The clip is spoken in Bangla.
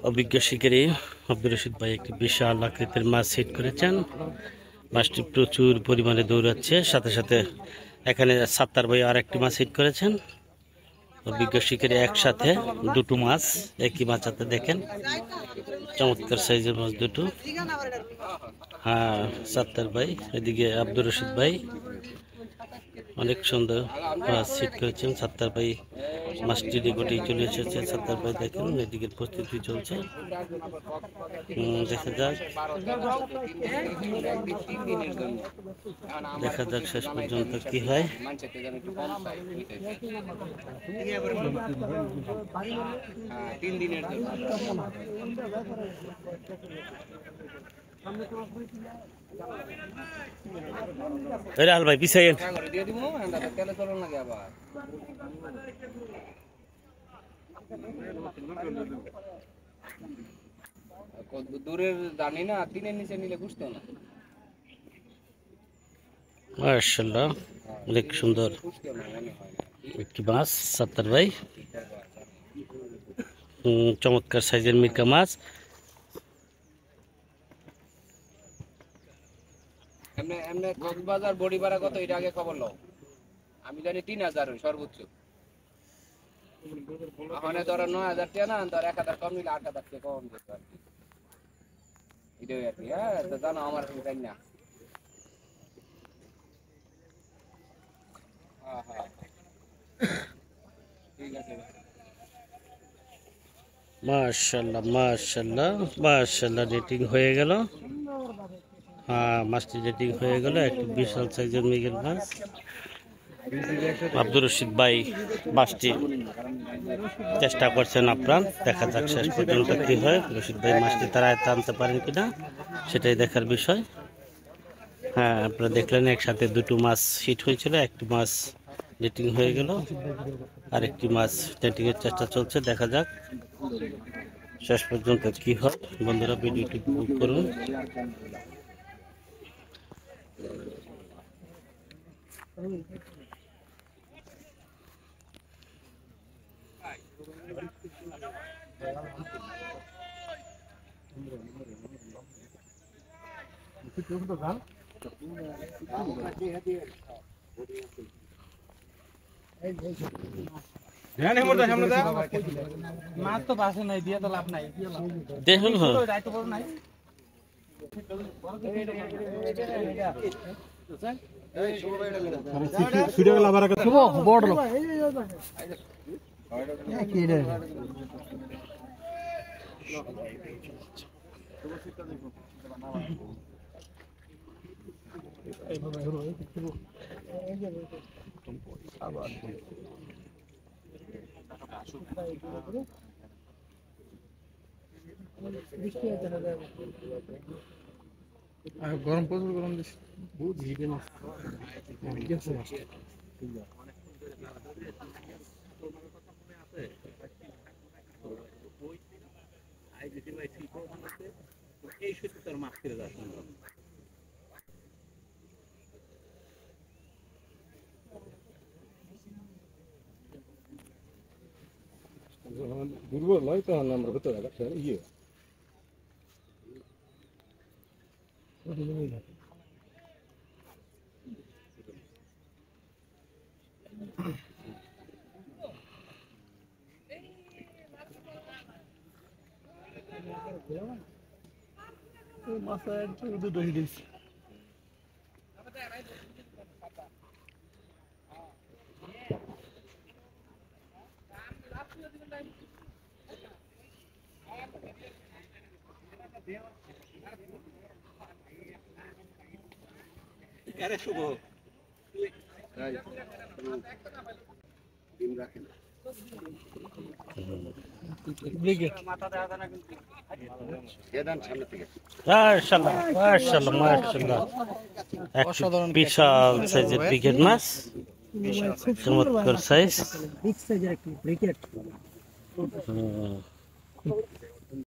অভিজ্ঞ শিকারী আব্দুর রশিদ ভাই একটি বিশাল আকৃতির মাছ হিট করেছেন। মাছটি প্রচুর পরিমাণে দৌড়াচ্ছে, সাথে সাথে এখানে সাত্তার ভাই আর একটি মাছ হিট করেছেন। অভিজ্ঞ শিকারী একসাথে দুটো মাছ, একই মাছ হাতে দেখেন, চমৎকার সাইজের মাছ দুটো। হ্যাঁ, সাত্তার ভাই, এদিকে আব্দুর রশিদ ভাই অনেক সুন্দর মাছ হিট করেছেন। সাত্তার ভাই মাছটি রেকর্ডে চলে এসেছে। সাত্তার ভাই দেখেন এদিকে প্রস্তুতি চলছে, দেখা যাক শেষ পর্যন্ত কি হয়। রাল ভাই পিছাই দূরের জানি না, তিনের নিচে নিলে বুঝতো না। মাশাআল্লাহ, অনেক সুন্দর একটি মাছ সাত্তার ভাই, চমৎকার সাইজের মিরকা মাছ। এমনি এমনি কক্সবাজার বড়ি ভাড়া কত এটা আগে খবর লও। আমি জানি 3000 সর্বোচ্চ। ওখানে ধরো 9000 টাকা না, ধর 1000 কম নিলে 8000 টাকা কম দিতে আর কি। এটাই আর কি। হ্যাঁ, তো জানো আমার কি জানি না। হ্যাঁ হ্যাঁ, ঠিক আছে। মাশাআল্লাহ মাশাআল্লাহ মাশাআল্লাহ, রেটিং হয়ে গেল। হ্যাঁ, মাছটি রেটিং হয়ে গেল। একটি বিশাল সাইজের মৃগেল মাছ। আব্দুর রশিদ ভাই মাছটি চেষ্টা করছেন আপনার, দেখা যাক শেষ পর্যন্ত কি হয়। রশিদ ভাই মাছটি তারা আনতে পারেন কিনা সেটাই দেখার বিষয়। হ্যাঁ, আপনারা দেখলেন একসাথে দুটো মাছ হিট হয়েছিল, একটি মাছ রেটিং হয়ে গেল, আরেকটি মাছ রেটিং এর চেষ্টা চলছে। দেখা যাক শেষ পর্যন্ত কি হয়। বন্ধুরা, ভিডিওটি উপভোগ করুন। মাছ তো বাসে নাই, দিয়ে তো লাভ নাই। দেখুন নাই গরম, প্রচুর গরম দিচ্ছে। বহুত হিটে মাছ। দুর্বল নয় তো আমরা হতে ইয়ে মাছের দুটো হিট। শুভ ডিম রাখেন। মাশাআল্লাহ মাশাআল্লাহ মাশাআল্লাহ, একটি বিশাল সাইজের ব্রিগেড মাছ, চমৎকার সাইজ।